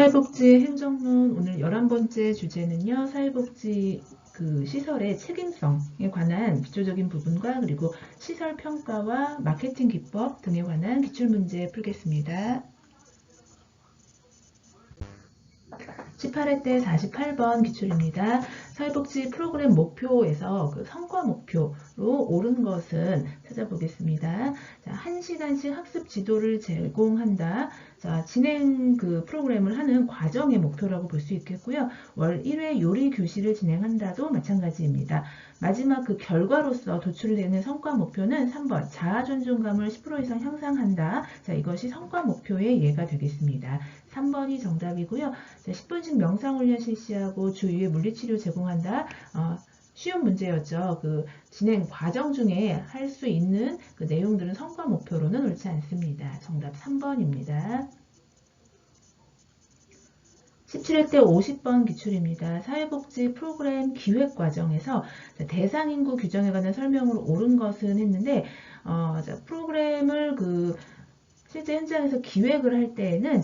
사회복지 행정론 오늘 11번째 주제는요. 사회복지 시설의 책임성에 관한 기초적인 부분과 그리고 시설 평가와 마케팅 기법 등에 관한 기출문제 풀겠습니다. 18회 때 48번 기출입니다. 사회복지 프로그램 목표에서 성과 목표로 옳은 것은 찾아보겠습니다. 자, 1시간씩 학습 지도를 제공한다. 자, 진행 프로그램을 하는 과정의 목표라고 볼 수 있겠고요. 월 1회 요리 교실을 진행한다도 마찬가지입니다. 마지막 결과로서 도출되는 성과 목표는 3번 자아 존중감을 10% 이상 향상한다. 자, 이것이 성과 목표의 예가 되겠습니다. 3번이 정답이고요. 자, 10분씩 명상훈련 실시하고 주 2회 물리치료 제공한다. 쉬운 문제였죠. 진행 과정 중에 할 수 있는 내용들은 성과 목표로는 옳지 않습니다. 정답 3번입니다. 17회 때 50번 기출입니다. 사회복지 프로그램 기획 과정에서 대상 인구 규정에 관한 설명으로 옳은 것은 했는데 프로그램을 실제 현장에서 기획을 할 때에는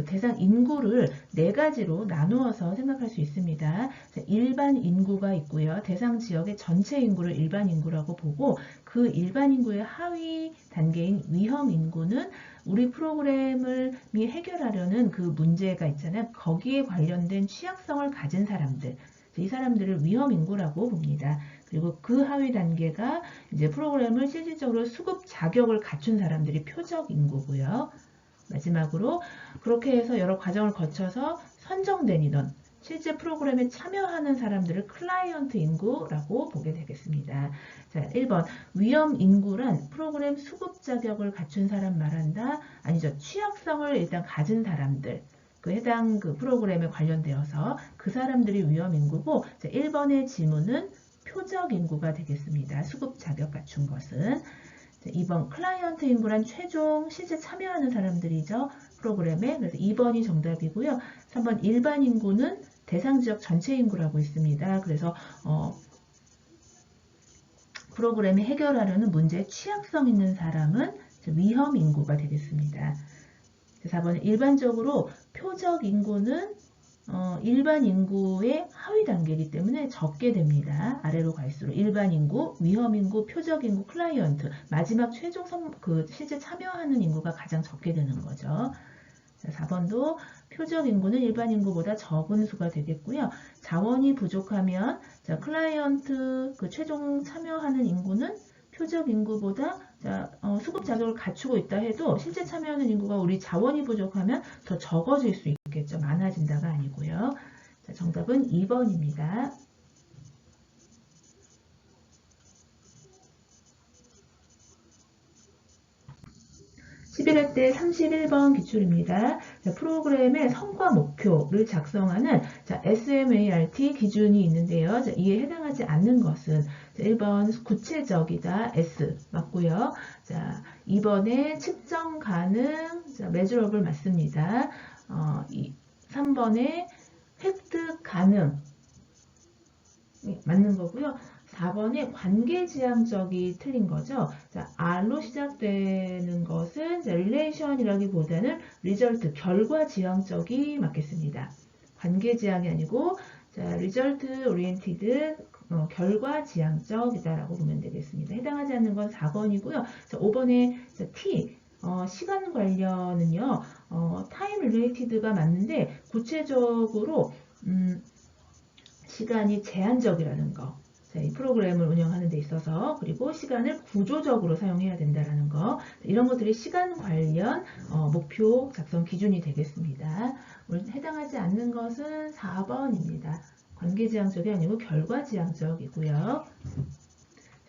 대상 인구를 4가지로 나누어서 생각할 수 있습니다. 일반 인구가 있고요. 대상 지역의 전체 인구를 일반 인구라고 보고 그 일반 인구의 하위 단계인 위험 인구는 우리 프로그램을 해결하려는 문제가 있잖아요. 거기에 관련된 취약성을 가진 사람들, 이 사람들을 위험 인구라고 봅니다. 그리고 그 하위 단계가 이제 프로그램을 실질적으로 수급 자격을 갖춘 사람들이 표적 인구고요. 마지막으로 그렇게 해서 여러 과정을 거쳐서 선정된 인원, 실제 프로그램에 참여하는 사람들을 클라이언트 인구라고 보게 되겠습니다. 자, 1번 위험 인구란 프로그램 수급 자격을 갖춘 사람 말한다. 아니죠. 취약성을 일단 가진 사람들. 해당 프로그램에 관련되어서 그 사람들이 위험 인구고, 자, 1번의 지문은 표적 인구가 되겠습니다. 수급 자격 갖춘 것은. 2번 클라이언트 인구란 최종 실제 참여하는 사람들이죠. 프로그램에. 그래서 2번이 정답이고요. 3번 일반 인구는 대상 지역 전체 인구라고 있습니다. 그래서 프로그램이 해결하려는 문제에 취약성 있는 사람은 위험 인구가 되겠습니다. 4번은 일반적으로 표적 인구는 일반 인구의 하위 단계이기 때문에 적게 됩니다. 아래로 갈수록 일반 인구, 위험 인구, 표적 인구, 클라이언트, 마지막 최종 실제 참여하는 인구가 가장 적게 되는 거죠. 자, 4번도 표적 인구는 일반 인구보다 적은 수가 되겠고요. 자원이 부족하면 클라이언트 최종 참여하는 인구는 표적 인구보다 수급 자격을 갖추고 있다 해도 실제 참여하는 인구가 우리 자원이 부족하면 더 적어질 수 있겠죠. 많아진다가 아니고요. 자, 정답은 2번입니다. 11회 때 31번 기출입니다. 자, 프로그램의 성과 목표를 작성하는 SMART 기준이 있는데요. 자, 이에 해당하지 않는 것은 1번 구체적이다. S 맞고요. 자, 2번에 측정 가능, measurable 맞습니다. 3번에 획득 가능 맞는 거고요. 4번에 관계지향적이 틀린 거죠. 자, R로 시작되는 것은 relation이라기보다는 result, 결과지향적이 맞겠습니다. 관계지향이 아니고 result oriented, 결과지향적이다라고 보면 되겠습니다. 해당하지 않는 건 4번이고요. 자, 5번에 T, 시간 관련은요, time related가 맞는데 구체적으로 시간이 제한적이라는 거. 자, 이 프로그램을 운영하는 데 있어서 그리고 시간을 구조적으로 사용해야 된다는 거. 이런 것들이 시간 관련 목표 작성 기준이 되겠습니다. 해당하지 않는 것은 4번입니다. 관계지향적이 아니고 결과지향적이고요.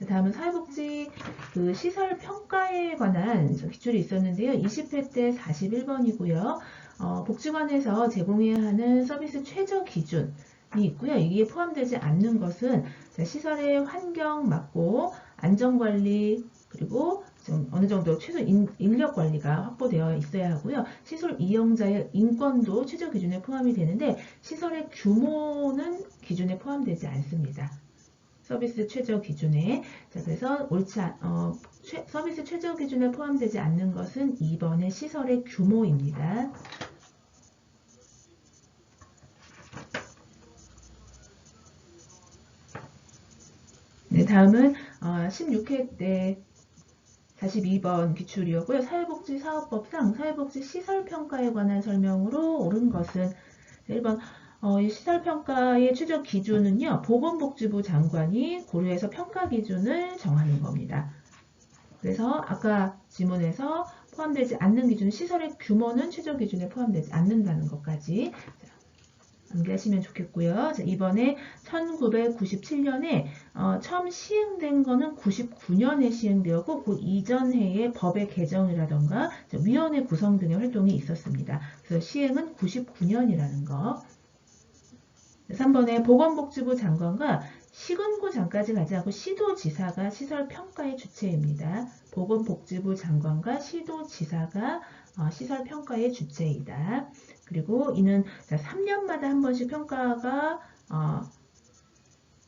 다음은 사회복지 시설 평가에 관한 기출이 있었는데요. 20회 때 41번이고요. 복지관에서 제공해야 하는 서비스 최저 기준 이 있고요. 이게 포함되지 않는 것은 시설의 환경 맞고 안전관리 그리고 좀 어느 정도 최소 인력 관리가 확보되어 있어야 하고요. 시설 이용자의 인권도 최저 기준에 포함이 되는데 시설의 규모는 기준에 포함되지 않습니다. 서비스 최저 기준에. 자, 그래서 서비스 최저 기준에 포함되지 않는 것은 2번의 시설의 규모입니다. 다음은 16회 때 42번 기출이었고요. 사회복지사업법상 사회복지 시설평가에 관한 설명으로 옳은 것은 1번 이 시설평가의 최저 기준은요. 보건복지부 장관이 고려해서 평가 기준을 정하는 겁니다. 그래서 아까 지문에서 포함되지 않는 기준, 시설의 규모는 최저 기준에 포함되지 않는다는 것까지 암기하시면 좋겠고요. 자, 이번에 1997년에 처음 시행된 거는 99년에 시행되었고 그 이전 해에 법의 개정이라던가 위원회 구성 등의 활동이 있었습니다. 그래서 시행은 99년이라는 거. 3번에 보건복지부 장관과 시군구장까지 가지 않고 시도지사가 시설평가의 주체입니다. 보건복지부 장관과 시도지사가 시설평가의 주체이다. 그리고 이는 3년마다 한 번씩 평가가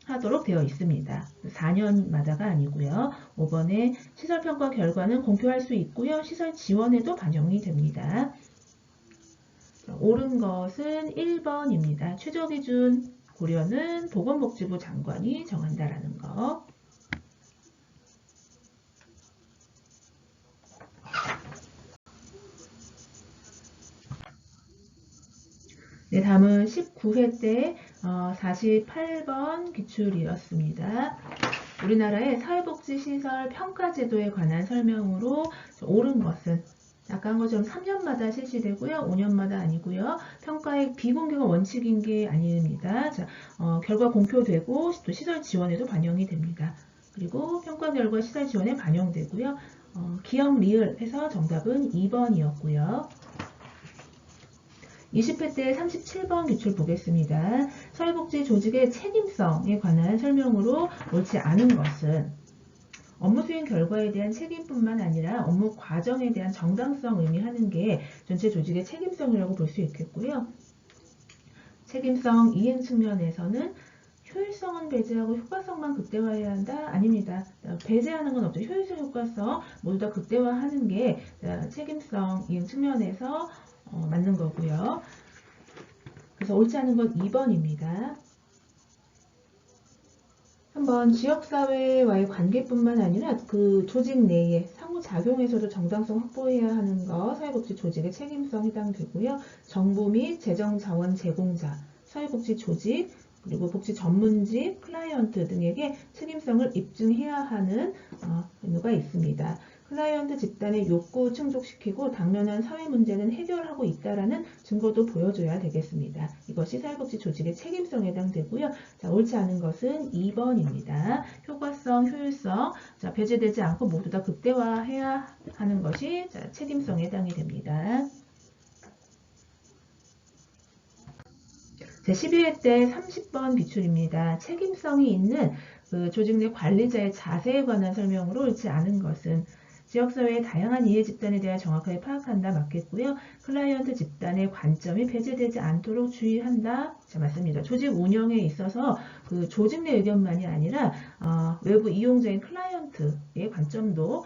하도록 되어 있습니다. 4년마다가 아니고요. 5번에 시설평가 결과는 공표할 수 있고요. 시설 지원에도 반영이 됩니다. 옳은 것은 1번입니다. 최저기준 고려는 보건복지부 장관이 정한다라는 거. 네, 다음은 19회 때 48번 기출이었습니다. 우리나라의 사회복지시설 평가제도에 관한 설명으로 옳은 것은 아까 한 것처럼 3년마다 실시되고요. 5년마다 아니고요. 평가의 비공개가 원칙인 게 아닙니다. 자, 결과 공표되고 또 시설 지원에도 반영이 됩니다. 그리고 평가 결과 시설 지원에 반영되고요. 기억 리을 해서 정답은 2번이었고요. 20회 때 37번 기출 보겠습니다. 사회복지 조직의 책임성에 관한 설명으로 옳지 않은 것은 업무 수행 결과에 대한 책임뿐만 아니라 업무 과정에 대한 정당성을 의미하는 게 전체 조직의 책임성이라고 볼 수 있겠고요. 책임성 이행 측면에서는 효율성은 배제하고 효과성만 극대화해야 한다? 아닙니다. 배제하는 건 없죠. 효율성, 효과성 모두 다 극대화하는 게 책임성 이행 측면에서 맞는 거고요. 그래서 옳지 않은 건 2번입니다. 한번 지역사회와의 관계뿐만 아니라 그 조직 내에 상호작용에서도 정당성 확보해야 하는 것, 사회복지 조직의 책임성 해당되고요. 정부 및 재정자원 제공자, 사회복지 조직, 그리고 복지 전문직, 클라이언트 등에게 책임성을 입증해야 하는 의무가 있습니다. 클라이언트 집단의 욕구 충족시키고 당면한 사회 문제는 해결하고 있다라는 증거도 보여줘야 되겠습니다. 이것이 사회복지 조직의 책임성에 해당되고요. 자, 옳지 않은 것은 2번입니다. 효과성, 효율성, 자, 배제되지 않고 모두 다 극대화해야 하는 것이 책임성에 해당이 됩니다. 제 12회 때 30번 기출입니다. 책임성이 있는 그 조직 내 관리자의 자세에 관한 설명으로 옳지 않은 것은 지역사회의 다양한 이해 집단에 대해 정확하게 파악한다 맞겠고요. 클라이언트 집단의 관점이 배제되지 않도록 주의한다. 자, 맞습니다. 조직 운영에 있어서 그 조직 내 의견만이 아니라 외부 이용자인 클라이언트의 관점도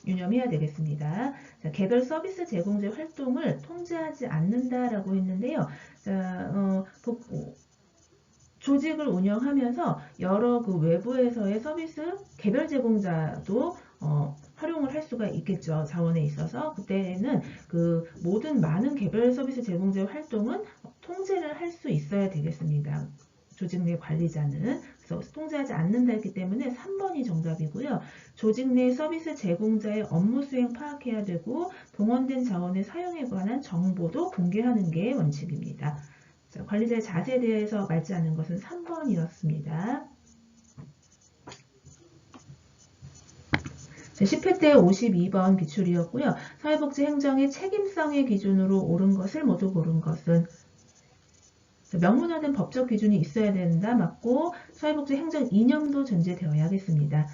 유념해야 되겠습니다. 자, 개별 서비스 제공자 활동을 통제하지 않는다라고 했는데요. 자, 조직을 운영하면서 여러 그 외부에서의 서비스 개별 제공자도 활용을 할 수가 있겠죠. 자원에 있어서 그때는 그 모든 많은 개별 서비스 제공자의 활동은 통제를 할 수 있어야 되겠습니다. 조직 내 관리자는. 그래서 통제하지 않는다 했기 때문에 3번이 정답이고요. 조직 내 서비스 제공자의 업무 수행 파악해야 되고 동원된 자원의 사용에 관한 정보도 공개하는 게 원칙입니다. 자, 관리자의 자세에 대해서 맞지 않는 것은 3번이었습니다. 10회 때 52번 기출이었고요. 사회복지 행정의 책임성의 기준으로 옳은 것을 모두 고른 것은 명문화된 법적 기준이 있어야 된다 맞고 사회복지 행정 이념도 전제되어야겠습니다.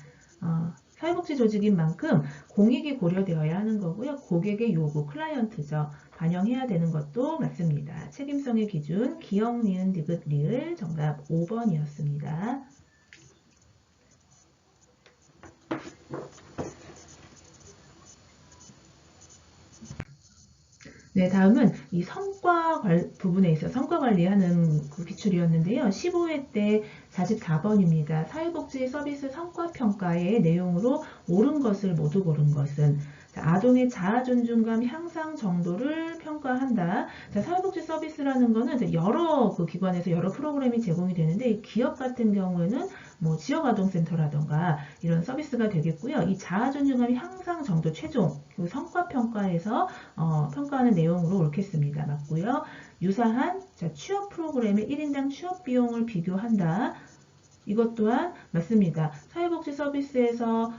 사회복지 조직인 만큼 공익이 고려되어야 하는 거고요. 고객의 요구, 클라이언트죠. 반영해야 되는 것도 맞습니다. 책임성의 기준, 기억, 니은, 디귿, 리을 정답 5번이었습니다. 네, 다음은 이 부분에 있어 성과 관리하는 그 기출이었는데요. 15회 때 44번입니다. 사회복지 서비스 성과 평가의 내용으로 옳은 것을 모두 고른 것은 자, 아동의 자아 존중감 향상 정도를 평가한다. 자, 사회복지 서비스라는 거는 이제 여러 그 기관에서 여러 프로그램이 제공이 되는데 이 기업 같은 경우에는 뭐 지역아동센터라던가 이런 서비스가 되겠고요. 이 자아 존중감 향상 정도 최종 그 성과 평가에서 평가하는 내용으로 옳겠습니다. 맞고요. 유사한 취업 프로그램의 1인당 취업 비용을 비교한다. 이것 또한 맞습니다. 사회복지 서비스에서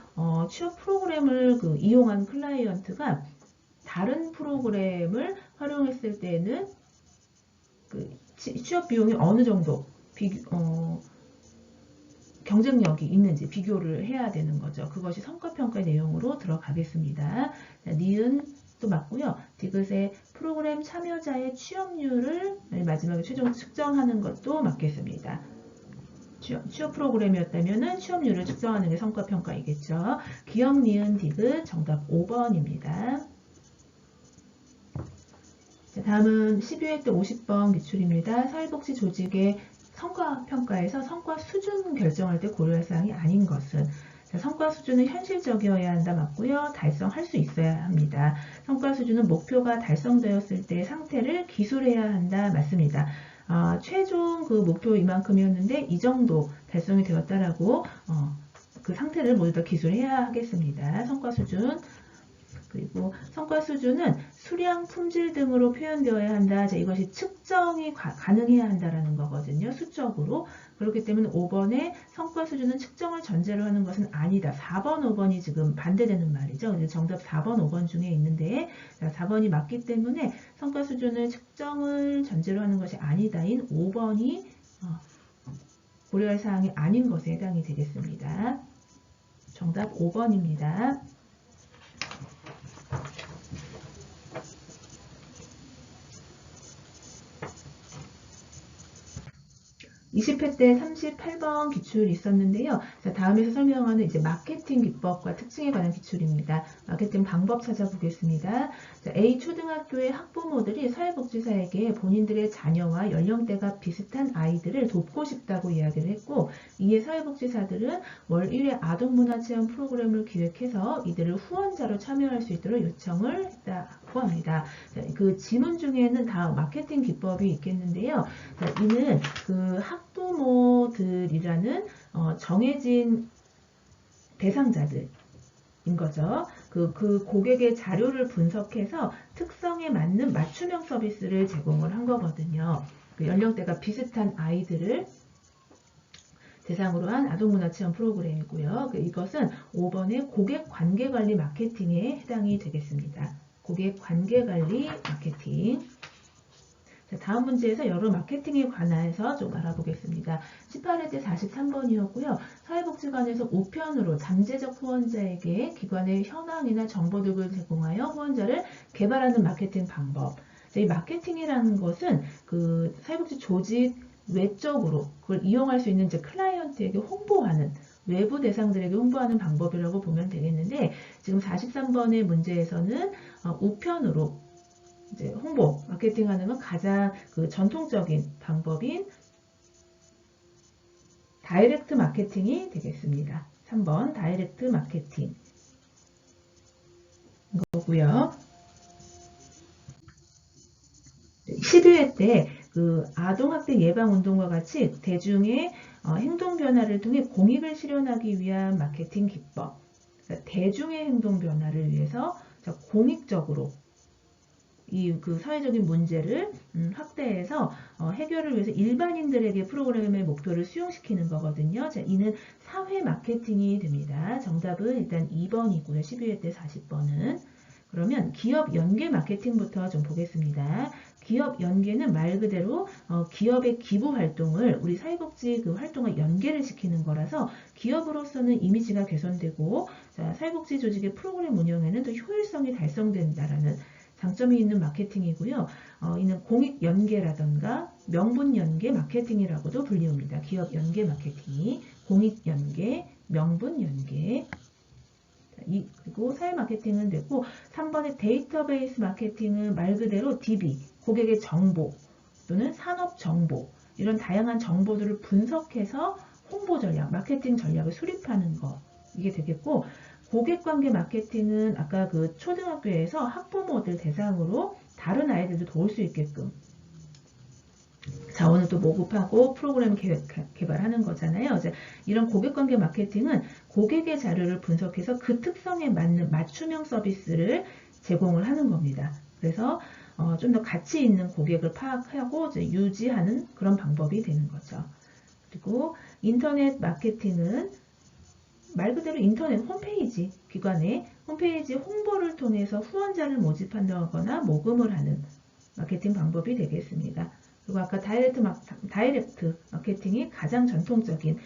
취업 프로그램을 이용한 클라이언트가 다른 프로그램을 활용했을 때는 취업 비용이 어느 정도 경쟁력이 있는지 비교를 해야 되는 거죠. 그것이 성과평가 내용으로 들어가겠습니다. 자, 니은 또 맞고요. 디귿의 프로그램 참여자의 취업률을 마지막에 최종 측정하는 것도 맞겠습니다. 취업 프로그램이었다면 취업률을 측정하는 게 성과평가이겠죠. 기억, 니은, 디귿 정답 5번입니다. 자, 다음은 12회 때 50번 기출입니다. 사회복지 조직의 성과평가에서 성과 수준 결정할 때 고려할 사항이 아닌 것은 자, 성과 수준은 현실적이어야 한다 맞고요. 달성할 수 있어야 합니다. 성과 수준은 목표가 달성되었을 때 상태를 기술해야 한다 맞습니다. 최종 그 목표 이만큼이었는데 이 정도 달성이 되었다라고 그 상태를 모두 다 기술해야 하겠습니다. 성과 수준. 그리고 성과 수준은 수량, 품질 등으로 표현되어야 한다. 자, 이것이 측정이 가능해야 한다라는 거거든요. 수적으로. 그렇기 때문에 5번의 성과 수준은 측정을 전제로 하는 것은 아니다. 4번, 5번이 지금 반대되는 말이죠. 정답 4번, 5번 중에 있는데 4번이 맞기 때문에 성과 수준을 측정을 전제로 하는 것이 아니다인 5번이 고려할 사항이 아닌 것에 해당이 되겠습니다. 정답 5번입니다. 20회 때 38번 기출이 있었는데요. 자, 다음에서 설명하는 이제 마케팅 기법과 특징에 관한 기출입니다. 마케팅 방법 찾아보겠습니다. 자, A 초등학교의 학부모들이 사회복지사에게 본인들의 자녀와 연령대가 비슷한 아이들을 돕고 싶다고 이야기를 했고, 이에 사회복지사들은 월 1회 아동문화체험 프로그램을 기획해서 이들을 후원자로 참여할 수 있도록 요청을 했다고 합니다. 자, 그 지문 중에는 다음 마케팅 기법이 있겠는데요. 자, 이는 그 학부모들이라는 정해진 대상자들인 거죠. 그 고객의 자료를 분석해서 특성에 맞는 맞춤형 서비스를 제공을 한 거거든요. 그 연령대가 비슷한 아이들을 대상으로 한 아동문화체험 프로그램이고요. 이것은 5번의 고객관계관리 마케팅에 해당이 되겠습니다. 고객관계관리 마케팅. 다음 문제에서 여러 마케팅에 관해서 좀 알아보겠습니다. 18회 때 43번이었고요. 사회복지관에서 우편으로 잠재적 후원자에게 기관의 현황이나 정보 등을 제공하여 후원자를 개발하는 마케팅 방법. 이 마케팅이라는 것은 그 사회복지 조직 외적으로 그걸 이용할 수 있는 이제 클라이언트에게 홍보하는 외부 대상들에게 홍보하는 방법이라고 보면 되겠는데 지금 43번의 문제에서는 우편으로 이제 홍보, 마케팅하는 건 가장 그 전통적인 방법인 다이렉트 마케팅이 되겠습니다. 3번 다이렉트 마케팅 거고요. 12회 때 그 아동학대 예방운동과 같이 대중의 행동 변화를 통해 공익을 실현하기 위한 마케팅 기법. 그러니까 대중의 행동 변화를 위해서 공익적으로 그 사회적인 문제를 확대해서 해결을 위해서 일반인들에게 프로그램의 목표를 수용시키는 거거든요. 자, 이는 사회 마케팅이 됩니다. 정답은 일단 2번이고요. 12회 때 40번은. 그러면 기업 연계 마케팅부터 좀 보겠습니다. 기업 연계는 말 그대로 기업의 기부 활동을 우리 사회복지 그 활동과 연계를 시키는 거라서 기업으로서는 이미지가 개선되고 자, 사회복지 조직의 프로그램 운영에는 더 효율성이 달성된다라는 장점이 있는 마케팅이고요. 이는 공익 연계라던가 명분 연계 마케팅이라고도 불리웁니다. 기업 연계 마케팅이 공익 연계, 명분 연계. 그리고 사회 마케팅은 되고 3번의 데이터베이스 마케팅은 말 그대로 DB, 고객의 정보 또는 산업 정보 이런 다양한 정보들을 분석해서 홍보 전략, 마케팅 전략을 수립하는 거 이게 되겠고 고객관계 마케팅은 아까 그 초등학교에서 학부모들 대상으로 다른 아이들도 도울 수 있게끔 자원을 또 모집하고 프로그램 개발하는 거잖아요. 이런 고객관계 마케팅은 고객의 자료를 분석해서 그 특성에 맞는 맞춤형 서비스를 제공을 하는 겁니다. 그래서 좀 더 가치 있는 고객을 파악하고 유지하는 그런 방법이 되는 거죠. 그리고 인터넷 마케팅은 말 그대로 인터넷 홈페이지, 기관의 홈페이지 홍보를 통해서 후원자를 모집한다거나 모금을 하는 마케팅 방법이 되겠습니다. 그리고 아까 다이렉트 마케팅이 가장 전통적인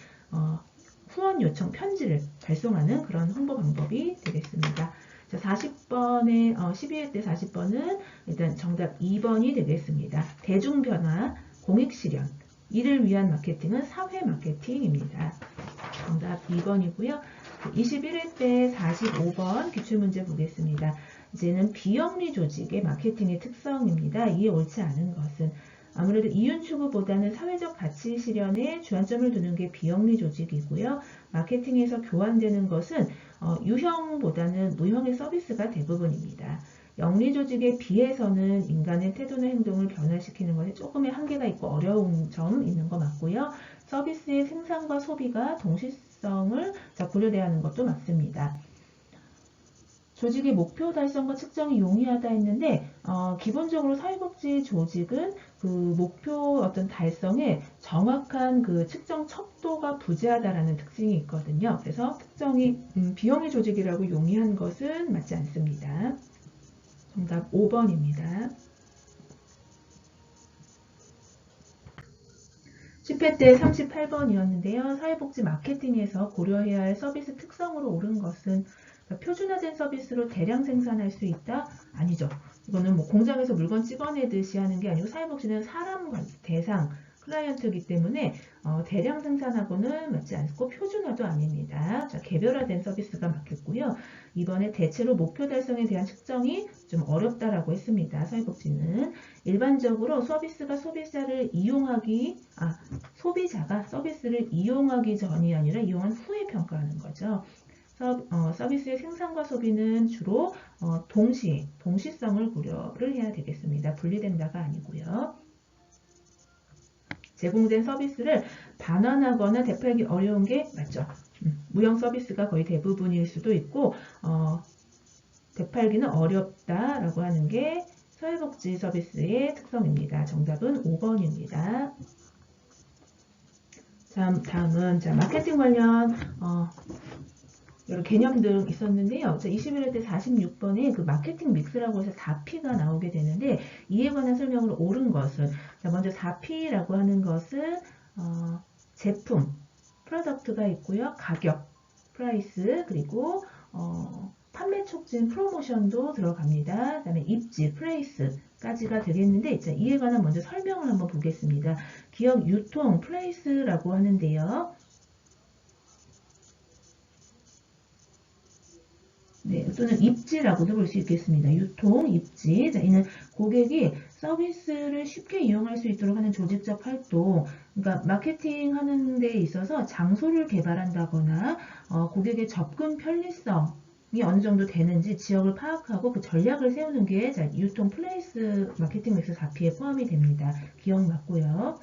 후원 요청 편지를 발송하는 그런 홍보 방법이 되겠습니다. 자, 40번의 12회 때 40번은 일단 정답 2번이 되겠습니다. 대중변화, 공익실현, 이를 위한 마케팅은 사회 마케팅입니다. 정답 2번이고요. 21회 때 45번 기출문제 보겠습니다. 이제는 비영리 조직의 마케팅의 특성입니다. 이에 옳지 않은 것은 아무래도 이윤 추구보다는 사회적 가치 실현에 주안점을 두는 게 비영리 조직이고요. 마케팅에서 교환되는 것은 유형보다는 무형의 서비스가 대부분입니다. 영리 조직에 비해서는 인간의 태도나 행동을 변화시키는 것에 조금의 한계가 있고 어려운 점 있는 거 맞고요. 서비스의 생산과 소비가 동시성을 고려돼야 하는 것도 맞습니다. 조직의 목표 달성과 측정이 용이하다 했는데 기본적으로 사회복지 조직은 그 목표 어떤 달성에 정확한 그 측정 척도가 부재하다라는 특징이 있거든요. 그래서 특정이 비영리 조직이라고 용이한 것은 맞지 않습니다. 정답 5번입니다. 10회 때 38번이었는데요. 사회복지 마케팅에서 고려해야 할 서비스 특성으로 옳은 것은 표준화된 서비스로 대량 생산할 수 있다? 아니죠. 이거는 뭐 공장에서 물건 찍어내듯이 하는 게 아니고 사회복지는 사람 대상, 클라이언트이기 때문에 대량 생산하고는 맞지 않고 표준화도 아닙니다. 자, 개별화된 서비스가 맞겠고요. 이번에 대체로 목표 달성에 대한 측정이 좀 어렵다라고 했습니다. 사회복지는 일반적으로 서비스가 소비자가 서비스를 이용하기 전이 아니라 이용한 후에 평가하는 거죠. 서비스의 생산과 소비는 주로 동시성을 고려를 해야 되겠습니다. 분리된다가 아니고요. 제공된 서비스를 반환하거나 되팔기 어려운 게 맞죠. 무형 서비스가 거의 대부분일 수도 있고 되팔기는 어렵다라고 하는 게 사회복지 서비스의 특성입니다. 정답은 5번입니다. 다음은 마케팅 관련 여러 개념들 있었는데요. 21회 때 46번에 그 마케팅 믹스라고 해서 4P가 나오게 되는데 이에 관한 설명으로 옳은 것은 먼저 4P라고 하는 것은 제품, 프로덕트가 있고요. 가격, 프라이스, 그리고 판매 촉진, 프로모션도 들어갑니다. 그 다음에 입지, 플레이스까지가 되겠는데 이에 관한 먼저 설명을 한번 보겠습니다. 기업, 유통, 플레이스라고 하는데요. 네, 또는 입지라고도 볼 수 있겠습니다. 유통, 입지. 이는 고객이 서비스를 쉽게 이용할 수 있도록 하는 조직적 활동, 그러니까 마케팅 하는 데 있어서 장소를 개발한다거나 고객의 접근 편리성이 어느 정도 되는지 지역을 파악하고 그 전략을 세우는 게 유통 플레이스 마케팅 믹스 4P에 포함이 됩니다. 기억 맞고요.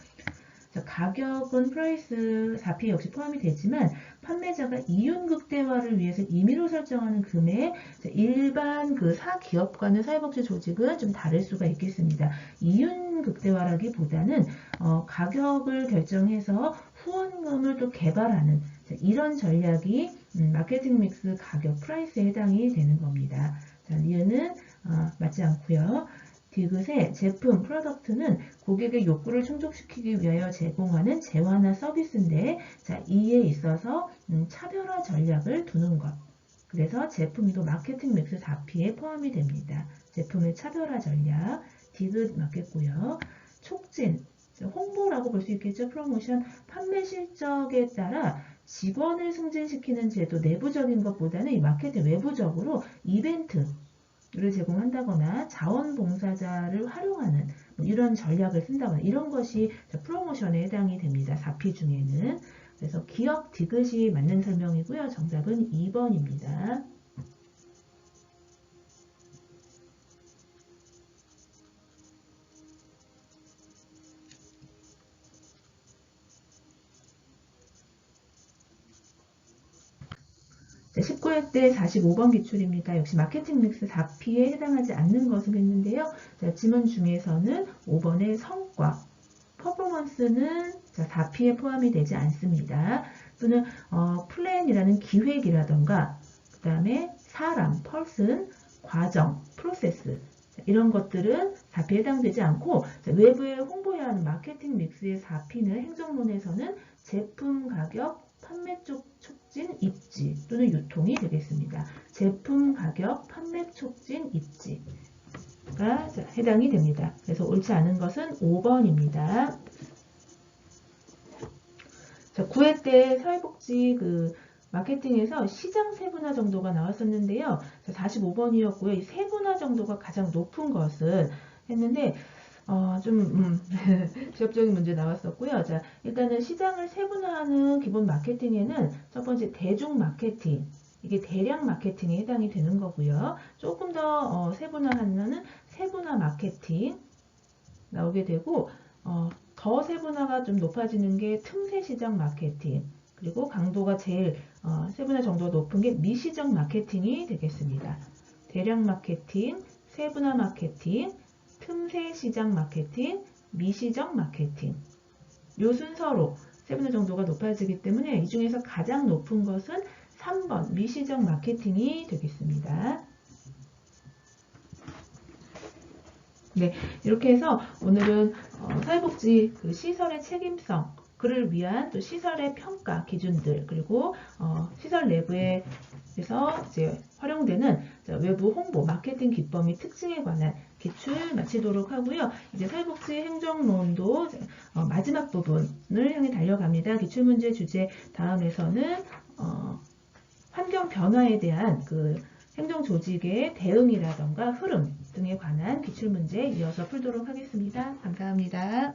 가격은 프라이스 4P 역시 포함이 되지만 판매자가 이윤 극대화를 위해서 임의로 설정하는 금액, 일반 그 사기업과는 사회복지 조직은 좀 다를 수가 있겠습니다. 이윤 극대화라기보다는 가격을 결정해서 후원금을 또 개발하는 이런 전략이 마케팅 믹스 가격 프라이스에 해당이 되는 겁니다. 이유는 맞지 않고요. 디귿의 제품, 프로덕트는 고객의 욕구를 충족시키기 위하여 제공하는 재화나 서비스인데 이에 있어서 차별화 전략을 두는 것. 그래서 제품도 마케팅 믹스 4P에 포함이 됩니다. 제품의 차별화 전략, 디귿 맞겠고요. 촉진, 홍보라고 볼 수 있겠죠. 프로모션, 판매 실적에 따라 직원을 승진시키는 제도 내부적인 것보다는 이 마케팅 외부적으로 이벤트를 제공한다거나 자원봉사자를 활용하는 뭐 이런 전략을 쓴다거나 이런 것이 프로모션에 해당이 됩니다. 4P 중에는. 그래서 기억 디귿이 맞는 설명이고요. 정답은 2번입니다. 자, 19회 때 45번 기출입니다. 역시 마케팅 믹스 4P에 해당하지 않는 것을 했는데요. 자, 지문 중에서는 5번의 성과, 퍼포먼스는 4P에 포함이 되지 않습니다. 또는 플랜이라는 기획이라던가 그 다음에 사람, 퍼슨, 과정, 프로세스 이런 것들은 4P에 해당되지 않고 외부에 홍보해야 하는 마케팅 믹스의 4P는 행정론에서는 제품 가격, 판매 쪽 촉진, 입지 또는 유통이 되겠습니다. 제품 가격, 판매 촉진, 입지가 해당이 됩니다. 그래서 옳지 않은 것은 5번입니다. 자, 9회 때 사회복지 마케팅에서 시장 세분화 정도가 나왔었는데요. 45번이었고요. 이 세분화 정도가 가장 높은 것은 했는데 지역적인 문제 나왔었고요. 자, 일단은 시장을 세분화하는 기본 마케팅에는 첫 번째 대중 마케팅, 이게 대량 마케팅에 해당이 되는 거고요. 조금 더 세분화하는 세분화 마케팅 나오게 되고, 더 세분화가 좀 높아지는 게 틈새 시장 마케팅, 그리고 강도가 제일 세분화 정도가 높은 게 미시적 마케팅이 되겠습니다. 대량 마케팅, 세분화 마케팅, 틈새 시장 마케팅, 미시적 마케팅. 요 순서로 세분화 정도가 높아지기 때문에 이 중에서 가장 높은 것은 3번 미시적 마케팅이 되겠습니다. 네, 이렇게 해서 오늘은 사회복지 시설의 책임성, 그를 위한 또 시설의 평가 기준들, 그리고 시설 내부에서 이제 활용되는 외부 홍보, 마케팅 기법 및 특징에 관한 기출 마치도록 하고요. 이제 사회복지 행정론도 마지막 부분을 향해 달려갑니다. 기출문제 주제 다음에서는 환경 변화에 대한 행정조직의 대응이라던가 흐름 등에 관한 기출문제 이어서 풀도록 하겠습니다. 감사합니다.